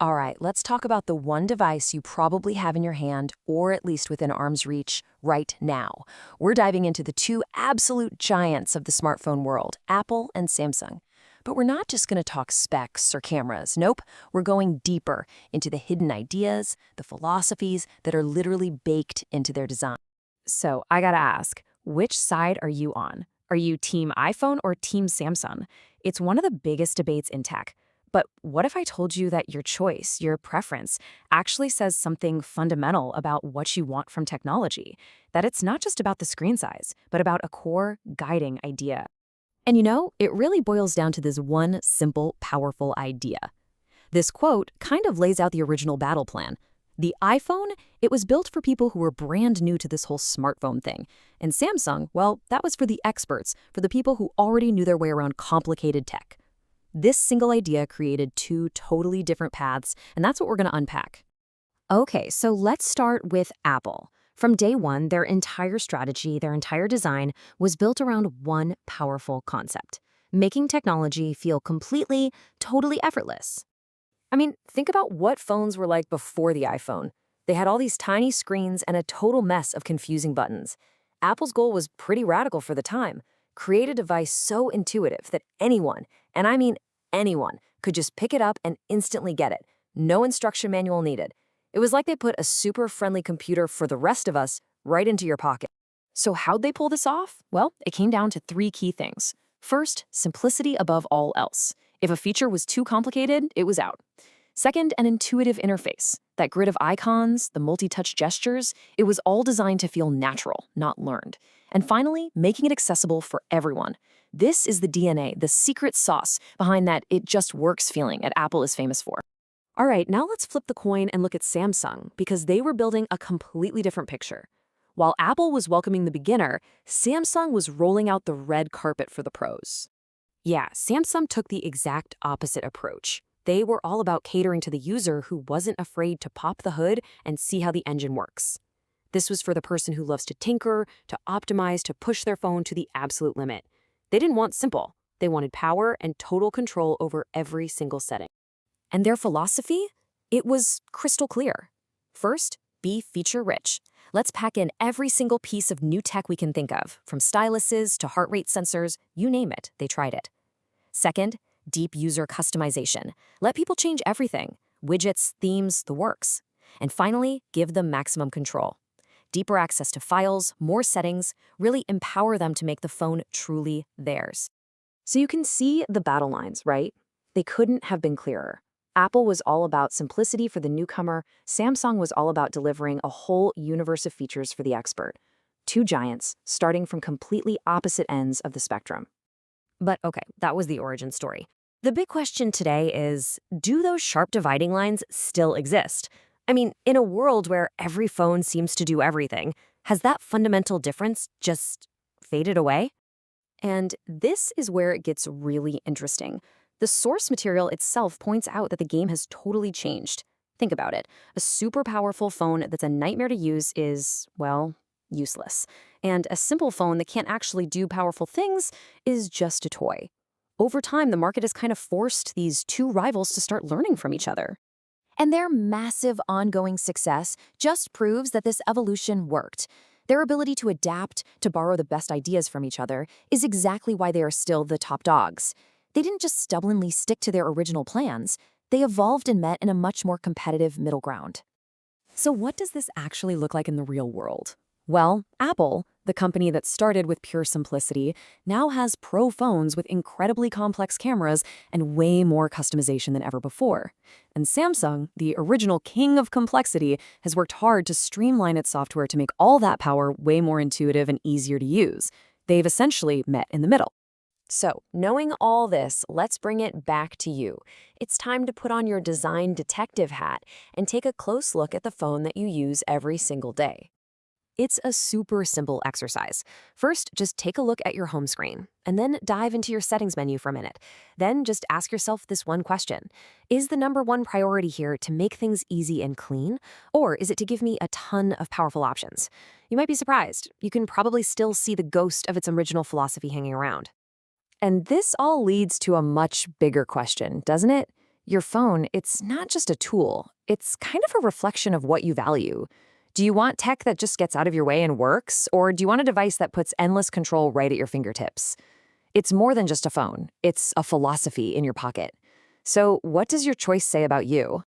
All right, let's talk about the one device you probably have in your hand, or at least within arm's reach, right now. We're diving into the two absolute giants of the smartphone world, Apple and Samsung. But we're not just going to talk specs or cameras. Nope, we're going deeper into the hidden ideas, the philosophies that are literally baked into their design. So I gotta ask, which side are you on? Are you team iPhone or team Samsung? It's one of the biggest debates in tech. But what if I told you that your choice, your preference, actually says something fundamental about what you want from technology? That it's not just about the screen size, but about a core guiding idea. And it really boils down to this one simple, powerful idea. This quote kind of lays out the original battle plan. The iPhone, it was built for people who were brand new to this whole smartphone thing. And Samsung, well, that was for the experts, for the people who already knew their way around complicated tech. This single idea created two totally different paths, and that's what we're going to unpack. Okay, so let's start with Apple. From day one, their entire strategy, their entire design was built around one powerful concept: making technology feel completely, totally effortless. I mean, think about what phones were like before the iPhone. They had all these tiny screens and a total mess of confusing buttons. Apple's goal was pretty radical for the time: create a device so intuitive that anyone, and I mean anyone, could just pick it up and instantly get it. No instruction manual needed. It was like they put a super friendly computer for the rest of us right into your pocket. So how'd they pull this off? Well, it came down to three key things. First, simplicity above all else. If a feature was too complicated, it was out. Second, an intuitive interface. That grid of icons, the multi-touch gestures, it was all designed to feel natural, not learned. And finally, making it accessible for everyone. This is the DNA, the secret sauce behind that it just works feeling that Apple is famous for. All right, now let's flip the coin and look at Samsung, because they were building a completely different picture. While Apple was welcoming the beginner, Samsung was rolling out the red carpet for the pros. Yeah, Samsung took the exact opposite approach. They were all about catering to the user who wasn't afraid to pop the hood and see how the engine works. This was for the person who loves to tinker, to optimize, to push their phone to the absolute limit. They didn't want simple. They wanted power and total control over every single setting. And their philosophy? It was crystal clear. First, be feature-rich. Let's pack in every single piece of new tech we can think of, from styluses to heart rate sensors, you name it, they tried it. Second, deep user customization. Let people change everything: widgets, themes, the works. And finally, give them maximum control. Deeper access to files, more settings, really empower them to make the phone truly theirs. So you can see the battle lines, right? They couldn't have been clearer. Apple was all about simplicity for the newcomer. Samsung was all about delivering a whole universe of features for the expert. Two giants, starting from completely opposite ends of the spectrum. But okay, that was the origin story. The big question today is, do those sharp dividing lines still exist? I mean, in a world where every phone seems to do everything, has that fundamental difference just faded away? And this is where it gets really interesting. The source material itself points out that the game has totally changed. Think about it. A super powerful phone that's a nightmare to use is, well, useless. And a simple phone that can't actually do powerful things is just a toy. Over time, the market has kind of forced these two rivals to start learning from each other. And their massive ongoing success just proves that this evolution worked. Their ability to adapt, to borrow the best ideas from each other, is exactly why they are still the top dogs. They didn't just stubbornly stick to their original plans. They evolved and met in a much more competitive middle ground. So what does this actually look like in the real world? Well, Apple, the company that started with pure simplicity, now has pro phones with incredibly complex cameras and way more customization than ever before. And Samsung, the original king of complexity, has worked hard to streamline its software to make all that power way more intuitive and easier to use. They've essentially met in the middle. So, knowing all this, let's bring it back to you. It's time to put on your design detective hat and take a close look at the phone that you use every single day. It's a super simple exercise. First, just take a look at your home screen, and then dive into your settings menu for a minute. Then just ask yourself this one question. Is the number one priority here to make things easy and clean, or is it to give me a ton of powerful options? You might be surprised. You can probably still see the ghost of its original philosophy hanging around. And this all leads to a much bigger question, doesn't it? Your phone, it's not just a tool. It's kind of a reflection of what you value. Do you want tech that just gets out of your way and works, or do you want a device that puts endless control right at your fingertips? It's more than just a phone. It's a philosophy in your pocket. So, what does your choice say about you?